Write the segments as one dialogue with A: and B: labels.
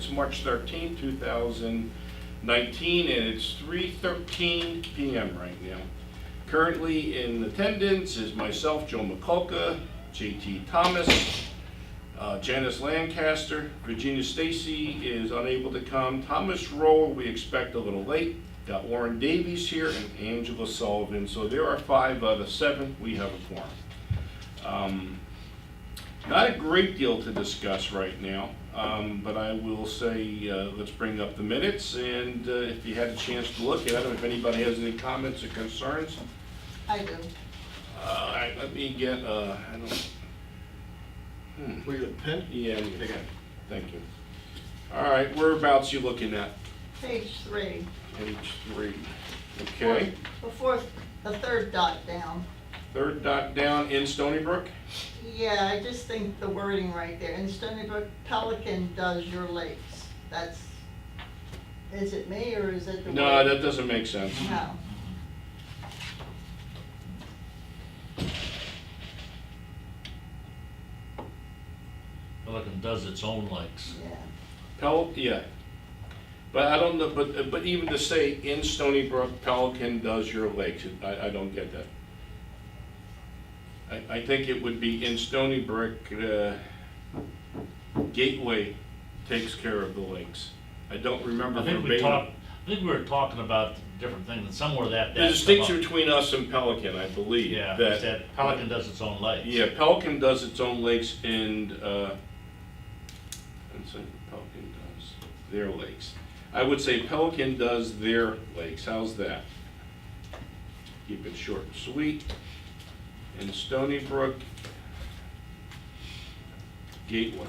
A: It's March 13th, 2019, and it's 3:13 p.m. right now. Currently in attendance is myself, Joe McCulca, JT Thomas, Janice Lancaster. Virginia Stacy is unable to come. Thomas Roll, we expect a little late. Got Warren Davies here and Angela Sullivan. So there are 5 out of 7. We have a quorum. Not a great deal to discuss right now, but I will say let's bring up the minutes, and if you had a chance to look at them, if anybody has any comments or concerns.
B: I do.
A: All right, let me get, I don't,
C: Were you a pen?
A: yeah, thank you. All right, whereabouts you looking at?
B: Page 3.
A: Page 3, okay.
B: Before the third dot down.
A: Third dot down in Stoneybrook?
B: Yeah, I just think the wording right there. In Stoneybrook, Pelican does your lakes. That's, is it me or is it the
A: No,
B: word?
A: that doesn't make sense.
B: No.
D: Pelican does its own lakes.
B: Yeah.
A: Yeah. But I don't know, but even to say in Stoneybrook, Pelican does your lakes, I don't get that. I think it would be in Stoneybrook, Gateway takes care of the lakes. I don't remember
D: I think we were talking about different things, and somewhere that.
A: The distinction between us and Pelican, I believe.
D: Yeah,
A: that
D: that Pelican does its own lakes.
A: Yeah, Pelican does its own lakes, and so Pelican does their lakes. I would say Pelican does their lakes. How's that? Keep it short and sweet. In Stoneybrook, Gateway.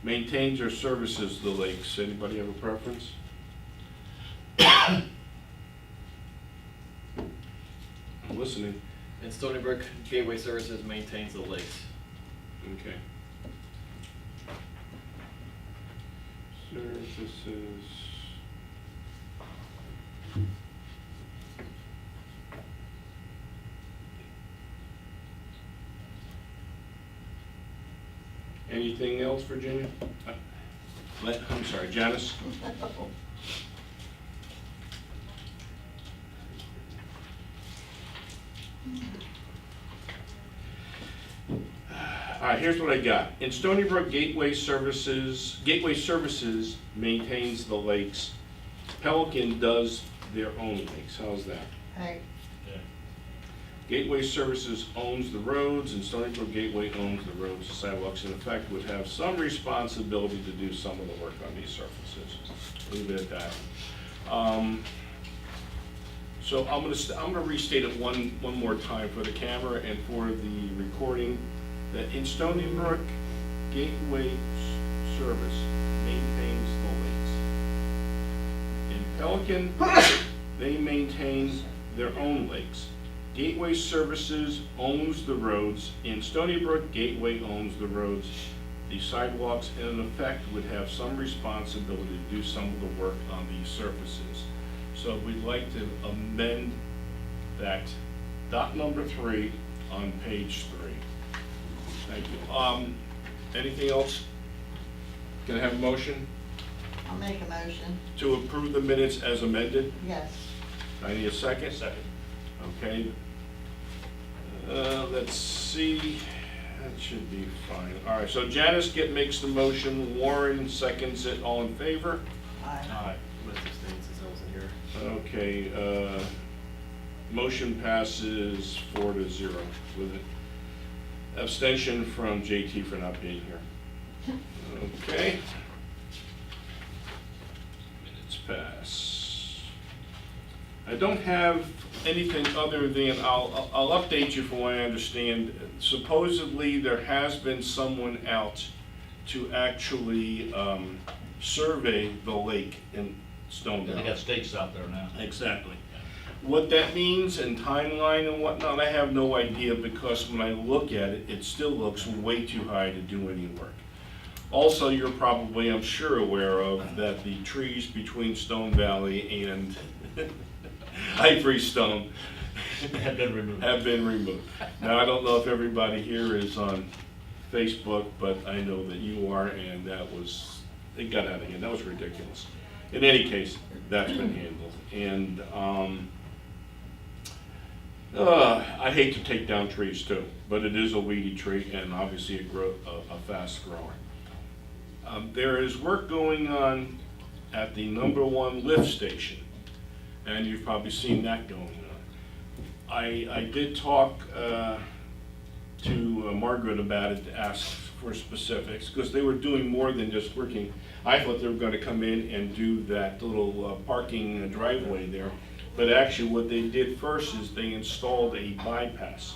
A: Maintains or services the lakes. Anybody have a preference? I'm listening.
C: In Stoneybrook, Gateway Services maintains the lakes.
A: Okay. Services. Anything else, Virginia? I'm sorry, Janice? All right, here's what I got. In Stoneybrook, Gateway Services maintains the lakes. Pelican does their own lakes. How's that?
B: Hey,
D: Yeah.
A: Gateway Services owns the roads, and Stoneybrook Gateway owns the roads and sidewalks. In effect, would have some responsibility to do some of the work on these surfaces. Leave it at that. So I'm gonna restate it one more time for the camera and for the recording, that in Stoneybrook, Gateway Service maintains the lakes. In Pelican, they maintain their own lakes. Gateway Services owns the roads. In Stoneybrook, Gateway owns the roads. The sidewalks, in effect, would have some responsibility to do some of the work on these surfaces. So we'd like to amend that dot number 3 on page 3. Thank you. Anything else? Can I have a motion
B: I'll make a motion.
A: to approve the minutes as amended?
B: Yes.
A: I need a second.
D: Second.
A: Okay. Let's see, that should be fine. All right, so Janice makes the motion, Warren seconds it, all in favor?
B: Aye.
C: With abstains since I wasn't here.
A: Okay, motion passes 4-0 with an abstention from JT for not being here. Okay. Minutes pass. I don't have anything other than, I'll update you from what I understand. Supposedly, there has been someone out to actually survey the lake in Stone
D: They
A: Valley.
D: got stakes out there now.
A: Exactly. What that means and timeline and whatnot, I have no idea, because when I look at it, it still looks way too high to do any work. Also, you're probably, I'm sure, aware of that the trees between Stone Valley and Ivory Stone
D: Have been removed.
A: have been removed. Now, I don't know if everybody here is on Facebook, but I know that you are, and it got out of hand, that was ridiculous. In any case, that's been handled, and, I hate to take down trees too, but it is a weedy tree, and obviously a fast grower. There is work going on at the #1 lift station, and you've probably seen that going on. I did talk to Margaret about it to ask for specifics, because they were doing more than just working. I thought they were going to come in and do that little parking driveway there, but actually what they did first is they installed a bypass,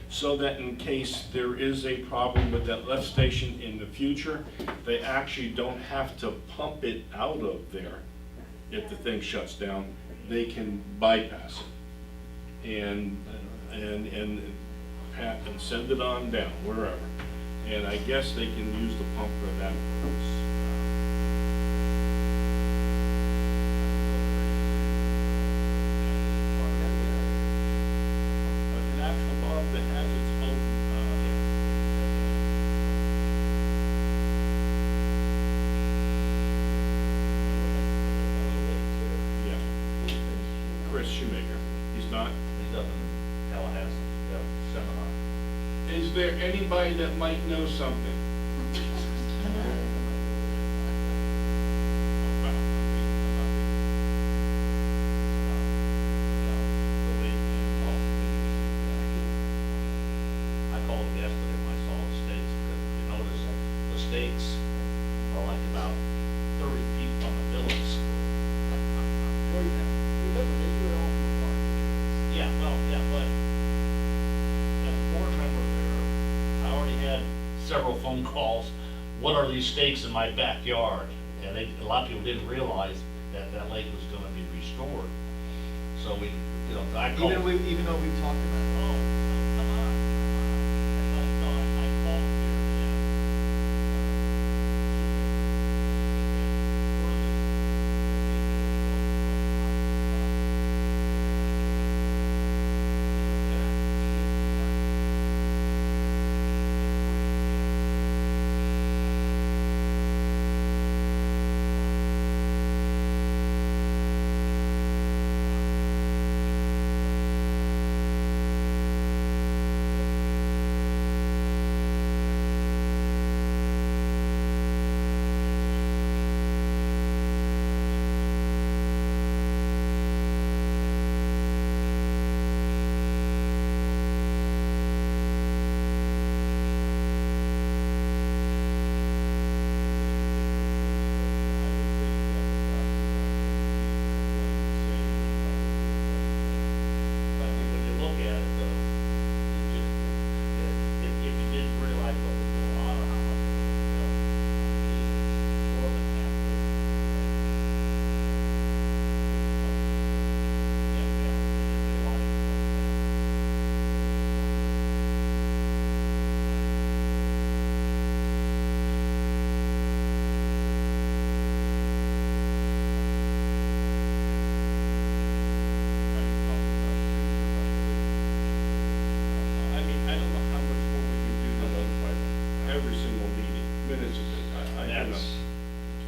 A: so that in case there is a problem with that lift station in the future, they actually don't have to pump it out of there if the thing shuts down. They can bypass it and send it on down, wherever. And I guess they can use the pump for that purpose. An actual pump that has its own, yeah. Chris Shoemaker, he's not.
D: He's up in Tallahassee, he's got a seminar.
A: Is there anybody that might know something?
D: I called him yesterday when I saw the stakes, because you notice the stakes are like about 30 feet from the villas. Yeah, well, yeah, but as a board member there, I already had several phone calls. What are these stakes in my backyard? And a lot of people didn't realize that that lake was gonna be restored. So we, you know, I called.
C: Even though we've talked about it.
D: Oh, come on. I called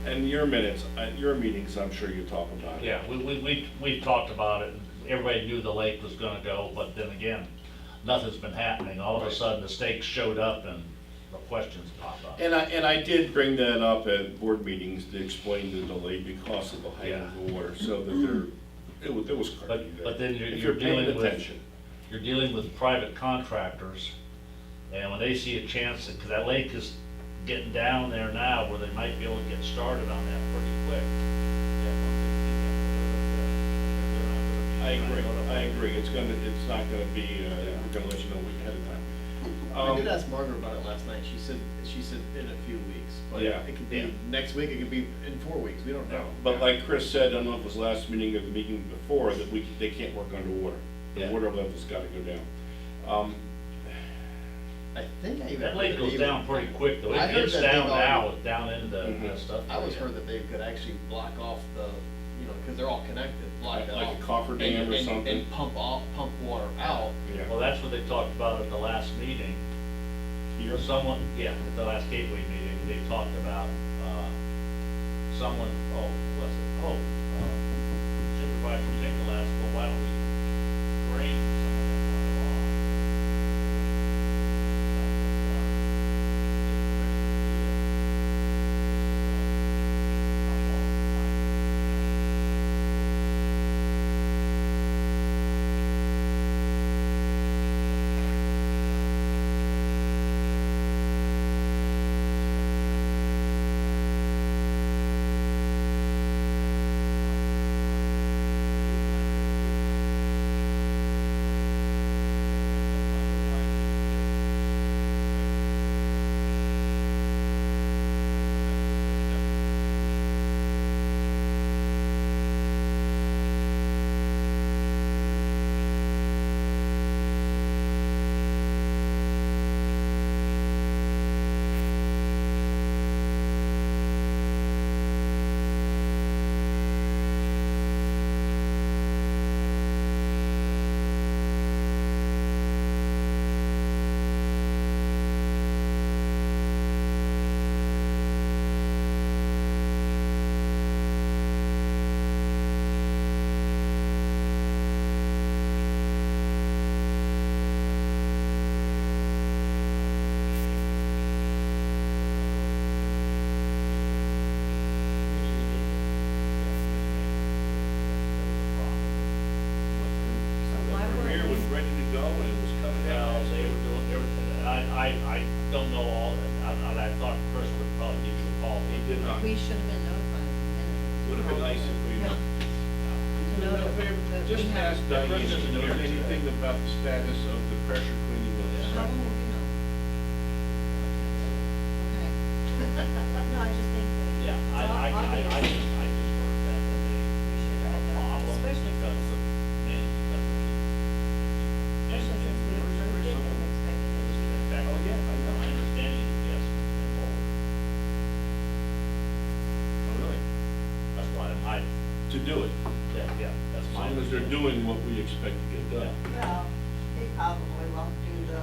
A: And your minutes, your meetings, I'm sure you talk about it.
D: Yeah, we've talked about it, everybody knew the lake was gonna go, but then again, nothing's been happening, all of a
A: Right.
D: sudden the stakes showed up and the questions popped up.
A: And I did bring that up at board meetings to explain the delay because of the height of the water, so that it was crazy.
D: But then
A: If
D: you're
A: paying
D: dealing with,
A: attention.
D: you're dealing with private contractors, and when they see a chance, because that lake is getting down there now where they might be able to get started on that pretty quick.
A: I agree, it's not gonna be, we're gonna let you know ahead of time.
C: I did ask Margaret about it last night, she said in a few weeks, but
A: Yeah.
C: it could
D: Yeah.
C: be next week, it could be in 4 weeks, we don't know.
A: But like Chris said, I don't know if it was last meeting or the meeting before, that they can't work underwater. The
D: Yeah.
A: water level's gotta go down.
C: I think I even.
D: That lake
C: heard
D: goes
C: they
D: down
C: even-
D: pretty quick though,
C: I heard
D: it's
C: that
D: down
C: they've
D: now,
C: already-
D: it's down into
A: Mhm.
D: that stuff.
C: I was heard that they could actually block off the you know, because they're all connected, block that
A: Like a
C: off.
A: coffer dam or something?
C: And pump water out.
A: Yeah.
D: Well, that's what they talked about at the last meeting.
A: Here?
D: Someone, yeah, at the last Gateway meeting, they talked about, someone, oh, what's it, Supervisor Nicholas asked, well, why don't we drain some of that water off?
A: Premier was ready to go and it was coming
D: Well,
A: out.
D: they were doing everything, and I don't know all, and I thought Chris would probably give you a call.
A: He did not.
E: We should have been notified in minutes.
A: Would have been nice if we.
E: Yeah.
A: Do me a favor,
E: that
A: just
E: we have-
A: ask Diane if
D: Chris
A: she
D: doesn't know
A: knows
D: today.
A: anything about the status of the pressure cleaning of the
E: How
A: site.
E: will we know? Okay.
F: No, I just think that.
D: Yeah,
F: it's
D: I
F: all
D: just
F: obvious.
D: heard that they
F: We should
D: have
F: have
D: a
F: done that,
D: problem
F: especially
D: because of, mainly because of the.
F: Especially since we approved it and expected it to be.
D: Back-
A: Oh, yeah, I know.
D: My understanding is yes, involved.
A: Oh, really?
D: That's why
A: To do it,
D: yeah, that's
A: as
D: my.
A: long as they're doing what we expect to get done.
B: Well, he probably won't do the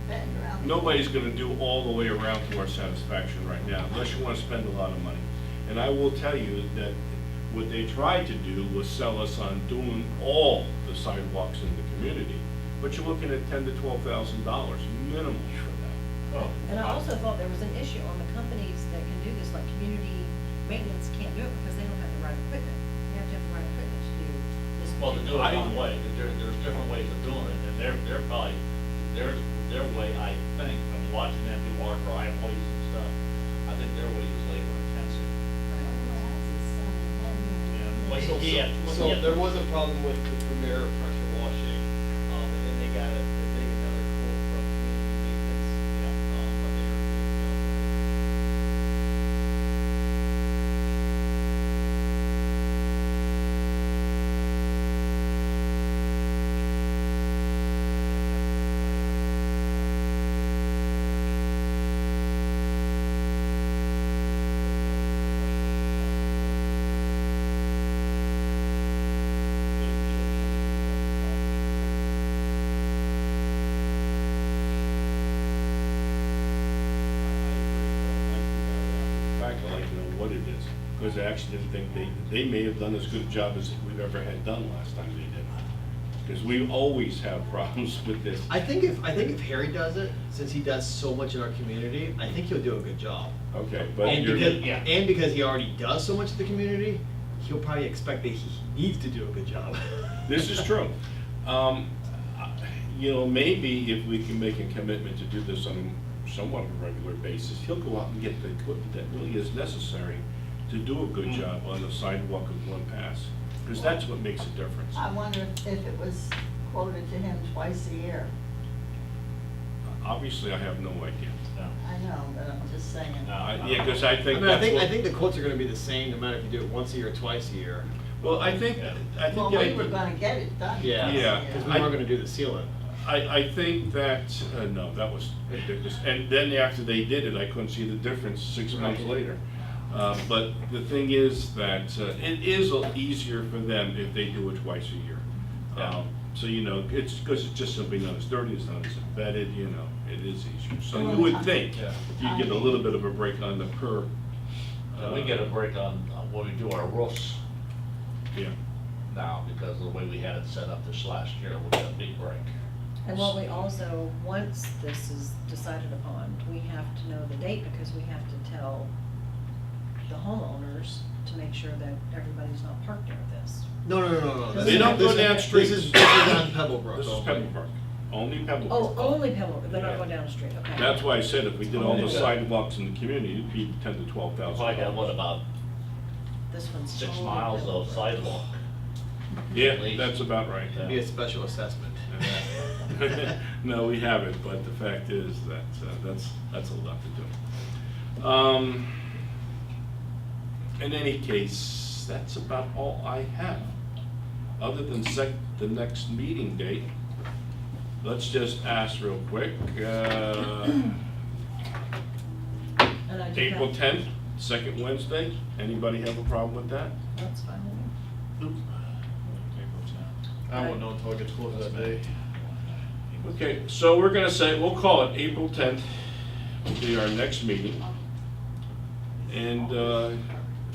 B: bend around.
A: Nobody's gonna do all the way around to our satisfaction right now, unless you wanna spend a lot of money. And I will tell you that what they tried to do was sell us on doing all the sidewalks in the community. But you're looking at $10,000 to $12,000 minimum for that.
D: Oh,
E: And I also thought there was an issue on the companies that can do this, like community maintenance can't do it because they don't have the right equipment. You have to have the right equipment to do this.
D: Well, to do it
A: I-
D: one way, there's different ways of doing it, and they're probably, their way, I think, I'm watching them do our driveways and stuff, I think their way is labor intensive.
C: So,
D: Yeah.
C: so there was a problem with the Premier pressure washing, and then they got another quote from community maintenance, but they were,
A: In fact, I'd like to know what it is, because I actually didn't think they may have done as good a job as we've ever had done last time they did. Because we always have problems with this.
G: I think if Harry does it, since he does so much in our community, I think he'll do a good job.
A: Okay, but
G: And
A: you're.
G: because,
D: yeah.
G: and because he already does so much in the community, he'll probably expect that he needs to do a good job.
A: This is true. You know, maybe if we can make a commitment to do this on somewhat of a regular basis, he'll go out and get the equipment that really is necessary to do a good job on the sidewalk of one pass. Because that's what makes a difference.
B: I wonder if it was quoted to him twice a year.
A: Obviously, I have no idea.
D: No.
B: I know, but I'm just saying.
A: Yeah, because I
G: I
A: think
G: mean, I
A: that's
G: think
A: what.
G: the quotes are gonna be the same, no matter if you do it once a year or twice a year.
A: Well, I think
B: Well,
A: the
B: we
A: idea-
B: were gonna get it done.
G: Yeah.
B: twice a
A: Yeah,
B: year.
G: Because we were gonna do the sealant.
A: I think that, no, that was ridiculous. And then after they did it, I couldn't see the difference 6 months later. But the thing is that it is easier for them if they do it twice a year.
D: Yeah.
A: So, you know, it's because it's just simply not as dirty, it's not as embedded, you know, it is easier. So you would think
D: Yeah.
A: you'd get a little bit of a break on the per.
D: We get a break on when we do our roofs
A: Yeah.
D: now, because of the way we had it set up this last year, we got a big break.
E: And what we also, once this is decided upon, we have to know the date because we have to tell the homeowners to make sure that everybody's not parked near this.
G: No.
A: They don't go down streets.
G: This is on Pebblebrook.
A: This is Pebblebrook, only Pebblebrook.
E: Oh, only Pebble, they're
A: Yeah.
E: not going down the street, okay.
A: That's why I said if we did all the
D: Yeah.
A: sidewalks in the community, it'd be 10 to 12,000.
D: So I got, what, about
E: This one's
D: 6
E: only
D: miles of
E: Pebblebrook.
D: sidewalk?
A: Yeah, that's about right.
G: It'd be a special assessment.
A: No, we haven't, but the fact is that that's a lot to do. In any case, that's about all I have. Other than the next meeting date, let's just ask real quick.
E: And I do
A: April
E: have-
A: 10th, second Wednesday. Anybody have a problem with that?
E: That's fine with me.
C: I won't know until it gets closer to that day.
A: Okay, so we're gonna say, we'll call it April 10th, will be our next meeting. And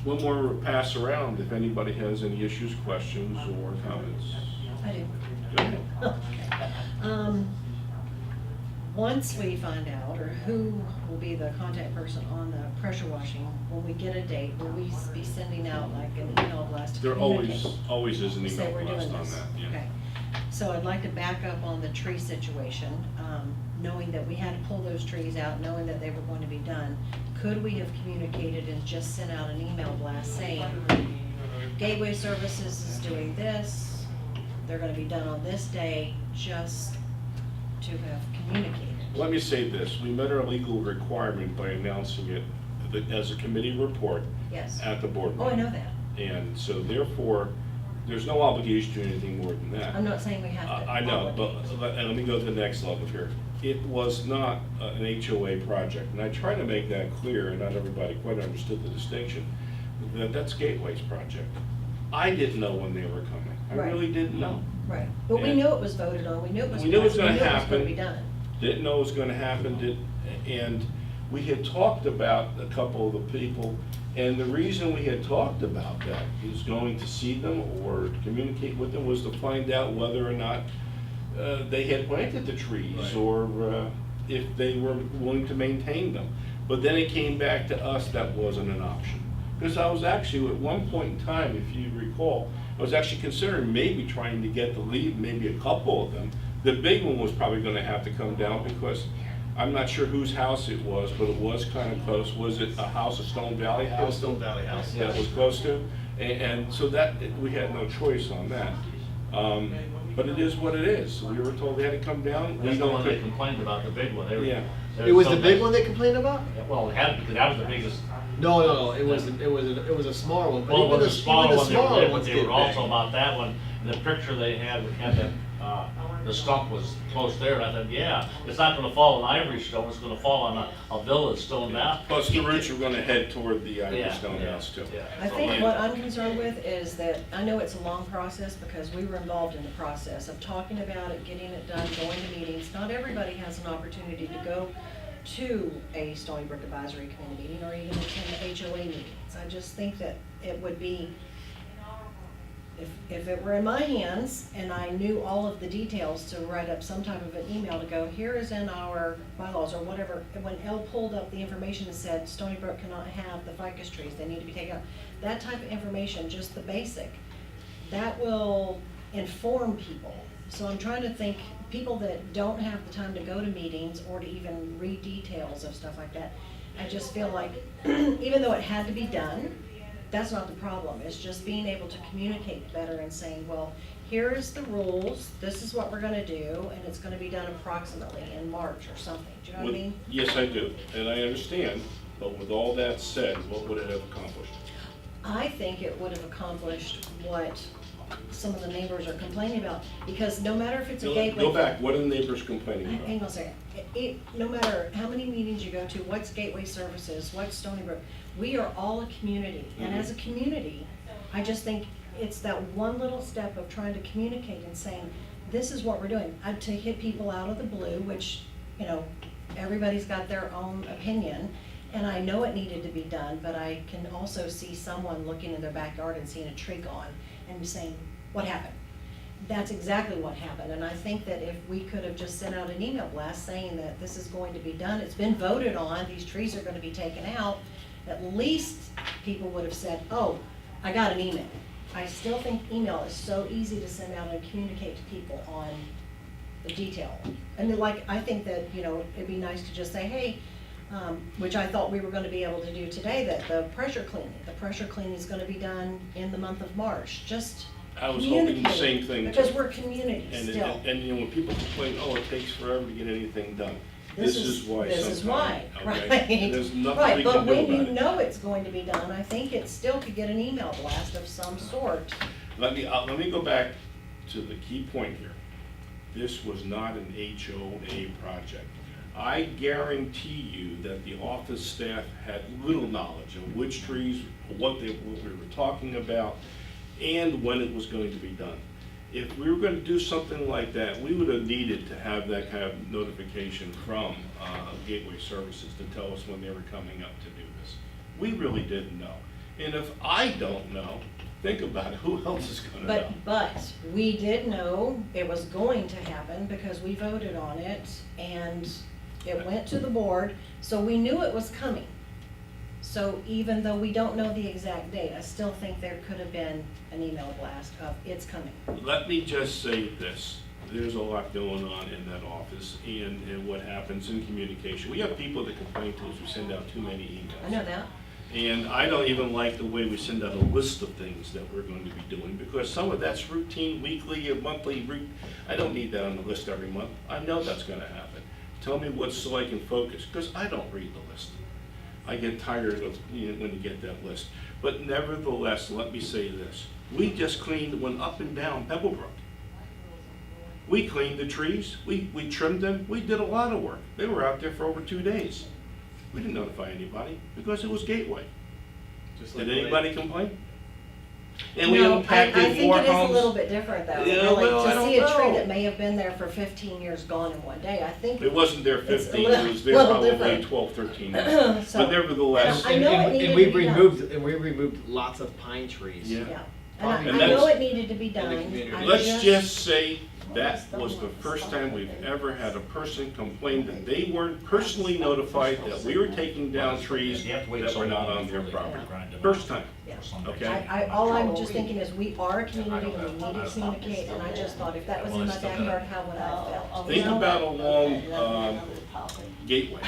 A: one more pass around if anybody has any issues, questions, or comments.
E: I do.
A: Good.
E: Once we find out, or who will be the contact person on the pressure washing, when we get a date, will we be sending out like an email blast to
A: There
E: communicate?
A: always is an
E: Say
A: email
E: we're
A: blast
E: doing
A: on
E: this.
A: that, yeah.
E: Okay. So I'd like to back up on the tree situation, knowing that we had to pull those trees out, knowing that they were going to be done. Could we have communicated and just sent out an email blast saying, Gateway Services is doing this, they're gonna be done on this day, just to have communicated?
A: Let me say this, we met our legal requirement by announcing it as a committee report
E: Yes.
A: at the board
E: Oh, I
A: meeting.
E: know that.
A: And so therefore, there's no obligation to do anything more than that.
E: I'm not saying we have to.
A: I know, but
E: obligate.
A: let me go to the next level here. It was not an HOA project, and I try to make that clear, and not everybody quite understood the distinction, that that's Gateway's project. I didn't know when they were coming. I
E: Right.
A: really didn't know.
E: Right, but we
A: And-
E: knew it was voted on, we knew it was.
A: We knew it was
E: passed,
A: gonna
E: We knew it was
A: happen.
E: gonna be done.
A: Didn't know it was gonna happen, and we had talked about a couple of the people, and the reason we had talked about that is going to see them or to communicate with them was to find out whether or not they had planted the trees,
C: Right.
A: or if they were willing to maintain them. But then it came back to us, that wasn't an option. Because I was actually, at one point in time, if you recall, I was actually considering maybe trying to get the lead, maybe a couple of them. The big one was probably gonna have to come down because I'm not sure whose house it was, but it was kind of close. Was it a house, a Stone Valley
G: It was
A: house?
G: Stone Valley House.
A: That was close to, and so that, we had no choice on that. But it is what it is. We were told they had to come down. We
D: That's the
A: don't
D: one they
A: think-
D: complained about, the big one. They were-
A: Yeah.
D: they
G: It
D: were
G: was the
D: so
G: big
D: bad.
G: one they complained about?
D: Well, it had, because that was the biggest.
G: No, it was a smaller one, but
D: Well, it
G: even
D: was a smaller
G: even the
D: one, they were
G: smaller
D: big, but
G: ones
D: they
G: get
D: were also
G: big.
D: about that one. And the picture they had that, the stump was close there, and I thought, yeah, it's not gonna fall on Ivory Stone, it's gonna fall on a villa stone now.
A: Plus, the roots were gonna head toward the Ivy
D: Yeah,
A: Stone
D: yeah,
A: house too.
D: yeah.
E: I
D: So,
E: think
D: yeah.
E: what I'm concerned with is that, I know it's a long process because we were involved in the process of talking about it, getting it done, going to meetings. Not everybody has an opportunity to go to a Stoneybrook Advisory Committee meeting or even attend the HOA meetings. I just think that it would be, if it were in my hands and I knew all of the details, to write up some type of an email to go, here is in our bylaws or whatever. And when Elle pulled up the information that said Stoneybrook cannot have the ficus trees, they need to be taken out. That type of information, just the basic, that will inform people. So I'm trying to think, people that don't have the time to go to meetings or to even read details of stuff like that, I just feel like, even though it had to be done, that's not the problem. It's just being able to communicate better and saying, well, here's the rules, this is what we're gonna do, and it's gonna be done approximately in March or something. Do you know what I
A: With-
E: mean?
A: Yes, I do, and I understand, but with all that said, what would it have accomplished?
E: I think it would have accomplished what some of the neighbors are complaining about, because no matter if it's a
A: Go
E: gateway.
A: go back, what are the neighbors complaining
E: Hang
A: about?
E: on a second. No matter how many meetings you go to, what's Gateway Services, what's Stoneybrook, we are all a community. And as a community, I just think it's that one little step of trying to communicate and saying, this is what we're doing. To hit people out of the blue, which, you know, everybody's got their own opinion. And I know it needed to be done, but I can also see someone looking in their backyard and seeing a tree gone and saying, what happened? That's exactly what happened, and I think that if we could have just sent out an email blast saying that this is going to be done, it's been voted on, these trees are gonna be taken out, at least people would have said, oh, I got an email. I still think email is so easy to send out and communicate to people on the detail. And then, like, I think that, you know, it'd be nice to just say, hey, which I thought we were gonna be able to do today, that the pressure cleaning is gonna be done in the month of March, just
A: I was hoping the same
E: communicate,
A: thing.
E: because
A: too.
E: we're a community
A: And,
E: still.
A: and, you know, when people complain, oh, it takes forever to get anything done,
E: This
A: this is why
E: This is
A: sometimes,
E: why,
A: okay?
E: right?
A: And there's nothing
E: Right,
A: we
E: but
A: can do
E: when
A: about
E: you
A: it.
E: know it's going to be done, I think it still could get an email blast of some sort.
A: Let me go back to the key point here. This was not an HOA project. I guarantee you that the office staff had little knowledge of which trees, what we were talking about, and when it was going to be done. If we were going to do something like that, we would have needed to have that kind of notification from Gateway Services to tell us when they were coming up to do this. We really didn't know. And if I don't know, think about it, who else is going to know?
E: But we did know it was going to happen because we voted on it and it went to the board, so we knew it was coming. So even though we don't know the exact date, I still think there could have been an email blast of it's coming.
A: Let me just say this, there's a lot going on in that office and what happens in communication. We have people that complain to us, we send out too many emails.
E: I know that.
A: And I don't even like the way we send out a list of things that we're going to be doing, because some of that's routine, weekly, or monthly. I don't need that on the list every month. I know that's gonna happen. Tell me what's so I can focus, because I don't read the list. I get tired of, you know, when you get that list. But nevertheless, let me say this. We just cleaned one up and down Pebblebrook. We cleaned the trees, we trimmed them, we did a lot of work. They were out there for over 2 days. We didn't notify anybody because it was Gateway.
G: Just like
A: Did
G: when
A: anybody complain? And we
E: No, I
A: impacted more
E: think it is a
A: homes.
E: little bit different though.
A: Yeah,
E: Really,
A: well, I
E: to
A: don't
E: see a tree
A: know.
E: that may have been there for 15 years gone in one day, I think.
A: It wasn't there
E: It's a
A: 15,
E: little-
A: it was there
E: little
A: probably
E: different.
A: 12, 13 years.
E: So-
A: But nevertheless,
E: I know it needed
G: and we
E: to be done.
G: removed lots of pine trees.
A: Yeah.
E: Yeah,
G: Probably
E: and I know it needed to be done.
G: community.
E: I
A: let's just say that was the first time we've ever had a person complain that they weren't personally notified that we were taking down trees
D: You have to wait
A: that
D: so
A: were not
D: long
A: on their
D: before they
A: property.
D: grind them
A: First
D: up
A: time.
E: Yeah.
D: for some
A: Okay.
D: reason.
E: All I'm just thinking is we are a community and we need to communicate, and I just thought if that was in my backyard, how would I feel?
A: Think about along Gateway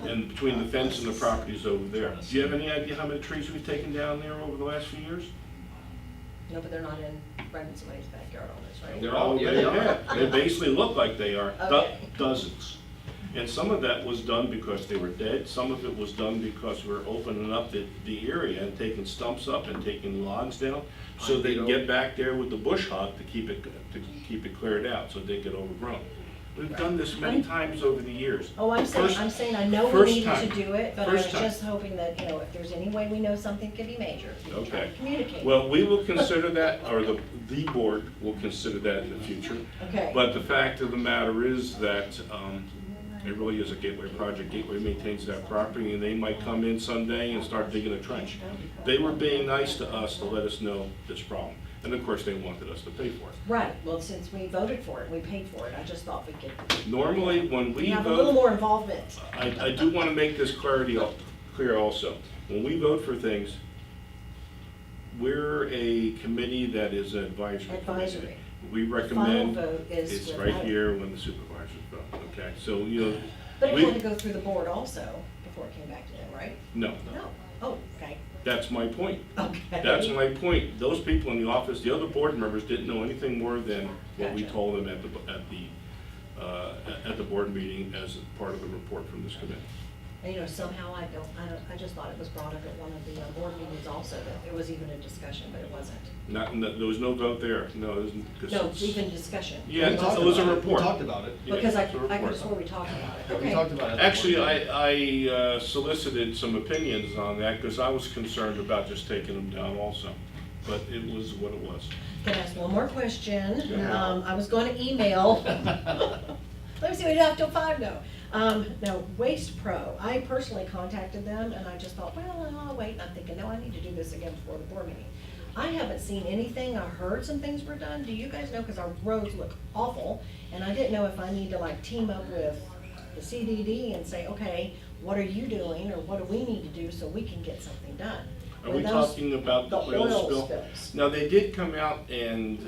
A: and between the fence and the properties over there. Do you have any idea how many trees we've taken down there over the last few years?
E: No, but they're not in Brendan somebody's backyard on this, right?
G: They're all-
A: Yeah,
G: they are.
A: yeah. They basically look like they are,
E: Okay.
A: dozens. And some of that was done because they were dead, some of it was done because we're opening up the area and taking stumps up and taking logs down, so they can get back there with the bush hog to keep it cleared out, so they get overgrown. We've done this many times over the years.
E: Oh, I'm saying I know we
A: First
E: needed to
A: time.
E: do it, but I was
A: First time.
E: just hoping that, you know, if there's any way we know something could be major, we can try
A: Okay.
E: to communicate.
A: Well, we will consider that, or the board will consider that in the future.
E: Okay.
A: But the fact of the matter is that it really is a Gateway project. Gateway maintains that property, and they might come in someday and start digging a trench. They were being nice to us to let us know this problem. And of course, they wanted us to pay for it.
E: Right, well, since we voted for it, we paid for it, I just thought we could.
A: Normally, when we
E: Have a little
A: vote,
E: more involvement.
A: I do want to make this clear also. When we vote for things, we're a committee that is an advisory committee.
E: Advisory.
A: We
E: Final
A: recommend,
E: vote is
A: it's
E: with
A: right
E: vote.
A: here when the supervisors vote, okay? So, you know,
E: But it
A: we-
E: had to go through the board also before it came back to them, right?
A: no,
E: No, oh, okay,
A: that's my point.
E: okay.
A: That's my point. Those people in the office, the other board members didn't know anything more than what we
E: Gotcha.
A: told them at the board meeting as part of the report from this committee.
E: And, you know, somehow I just thought it was brought up at one of the board meetings also, that there was even a discussion, but it wasn't.
A: There was no vote there, no, it wasn't. 'Cause
E: No,
A: it's-
E: even discussion.
A: Yeah,
G: We
A: it
G: talked
A: was a
G: about it.
A: report.
G: We talked about it.
A: Yeah,
E: Because
A: it's a
E: I
A: report.
E: could swear we talked about it.
G: We
E: Okay.
G: talked about it.
A: Actually, I solicited some opinions on that because I was concerned about just taking them down also, but it was what it was.
E: Can I ask one more question?
A: Yeah.
E: I was going to email. Let me see, we don't have till 5 though. No, Waste Pro, I personally contacted them and I just thought, well, I'll wait. And I'm thinking, no, I need to do this again before the board meeting. I haven't seen anything. I heard some things were done. Do you guys know? Because our roads look awful. And I didn't know if I need to like team up with the CDD and say, okay, what are you doing or what do we need to do so we can get something done?
A: Are
E: When
A: we
E: those-
A: talking about the oil spill?
E: spills.
A: Now, they did come out and,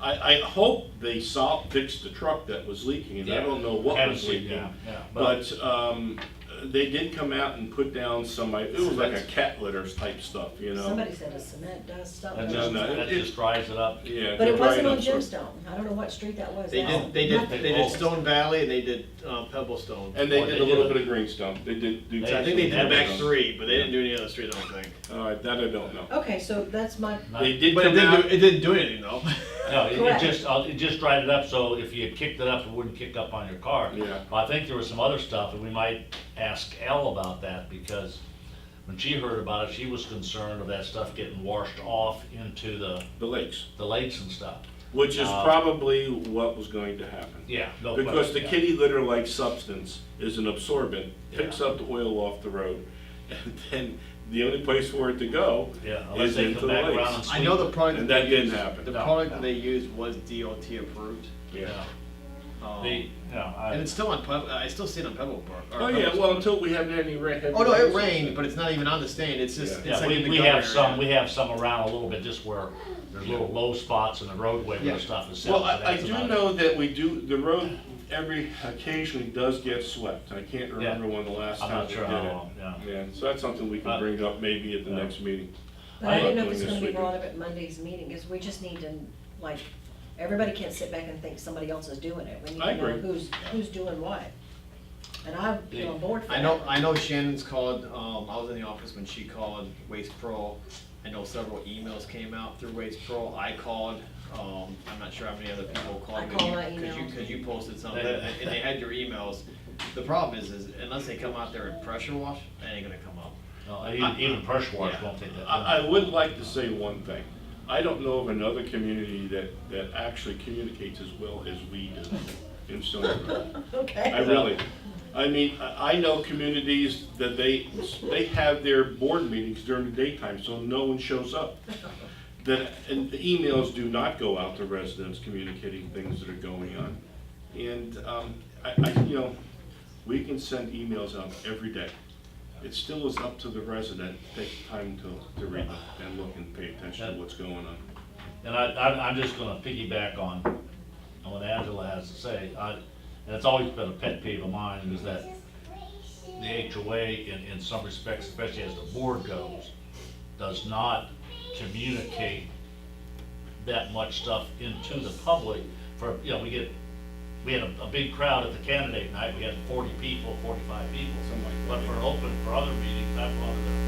A: I hope they fixed the truck that was leaking, and I don't know what
D: Haven't
A: was
D: seen,
A: leaking.
D: yeah,
A: But, they did come out and put down some, it was like a cat litter type stuff, you know?
E: Somebody said a cement dust, something.
D: That
A: No,
D: just,
A: no,
D: that
A: it-
D: just dries it up.
A: Yeah.
E: But it
A: they're
E: wasn't
A: right
E: on
A: up sort of-
E: Gemstone. I don't know what street that was.
G: They
E: That's
G: did, they did,
E: nothing.
G: they did Stone Valley and they did Pebblestone.
A: And they
D: Or
A: did
D: they
A: a little
D: did-
A: bit of greenstone, they did do.
G: So I think they did back
A: Pebblestone.
G: 3, but they didn't do any other street, I don't think.
A: That I don't know.
E: Okay, so that's my,
A: They did
G: But it
A: come
G: didn't
A: out,
G: do, it didn't do anything though.
D: No,
E: Correct.
D: it just dried it up, so if you kicked it up, it wouldn't kick up on your car.
A: Yeah.
D: But I think there was some other stuff, and we might ask Elle about that, because when she heard about it, she was concerned of that stuff getting washed off into
A: the lakes,
D: the lakes and stuff.
A: which is
D: Uh,
A: probably what was going to happen.
D: Yeah. no
A: Because the
D: question, yeah.
A: kitty litter-like substance is an absorbent, picks
D: Yeah.
A: up the oil off the road, and then the only place for it to go
D: Yeah, unless
A: is
D: they
A: into
D: come
A: the
D: back around and
A: lakes.
G: I know the
D: sweep it.
G: product.
A: And
G: they
A: that didn't
G: used-
A: happen.
G: The
D: No,
G: product
D: no.
G: they used was DOT approved.
A: Yeah.
G: And it's still on I still see it on Pebblebrook. or
A: Oh, yeah,
G: Pebblestone.
A: well, until we have any rain.
G: Oh, no, it rained, but it's not even on the stain, it's just,
A: Yeah.
G: it's
D: Yeah,
G: like in the
D: we
G: gutter
D: have some,
G: area.
D: we have some around a little bit, just where there's little low spots in the roadway where
G: Yeah.
D: the stuff is set.
A: Well,
D: but
A: I
D: that's
A: do
D: about it.
A: know that the road occasionally does get swept. I can't remember when the last
D: I'm
A: time
D: not
A: we
D: sure
A: did
D: how
A: it.
D: long, yeah.
A: Yeah, so that's something we can bring up maybe at the
D: Yeah.
A: next meeting.
E: but I didn't know if
A: Doing
E: it's
A: this
E: gonna be
A: weekend.
E: brought up at Monday's meeting, because we just need to, like, everybody can't sit back and think somebody else is doing it. We need
A: I
E: to know
A: agree.
E: who's doing what. And I'm on board for that.
G: I know Shannon's called, I was in the office when she called Waste Pro. I know several emails came out through Waste Pro. I called, I'm not sure how many other people called.
E: I
G: but
E: called
G: you-
E: my
G: Cause
E: emails.
G: you posted something,
D: They-
G: and they had your emails. The problem is unless they come out there and pressure wash, it ain't gonna come up.
D: No, even pressure wash
G: Yeah.
D: won't take that.
A: I would like to say one thing. I don't know of another community that actually communicates as well as we do in Stony Brook.
E: Okay.
A: I really, I mean, I know communities that they have their board meetings during the daytime, so no one shows up. And the emails do not go out to residents communicating things that are going on. And, we can send emails out every day. It still is up to the resident to take time to read them and look and pay attention to what's going on.
D: And I'm just gonna piggyback on what Angela has to say. And it's always been a pet peeve of mine, is that the HOA, in some respects, especially as the board goes, does not communicate that much stuff into the public. We had a big crowd at the candidate night, we had 40 people, 45 people.
A: Something like
D: But
A: that.
D: for other meetings, I've wanted to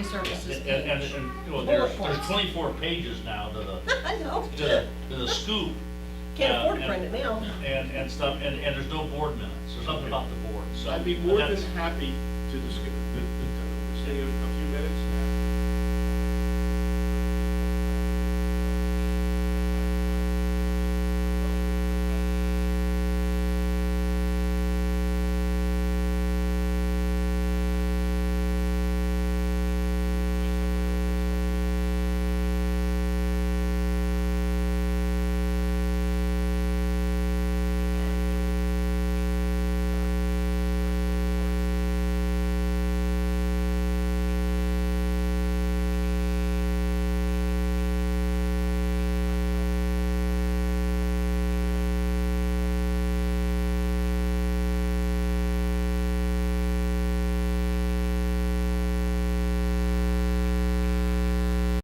E: Family Services
D: And,
E: page.
D: well,
E: Bullet
D: there's
E: points.
D: 24 pages now to
E: I know.
D: the scoop.
E: Can't afford to
D: and-
E: print it now.
D: And stuff, and there's no board minutes, there's nothing about the board, so.
A: I'd be more than
D: that's-
A: happy to discuss, the city of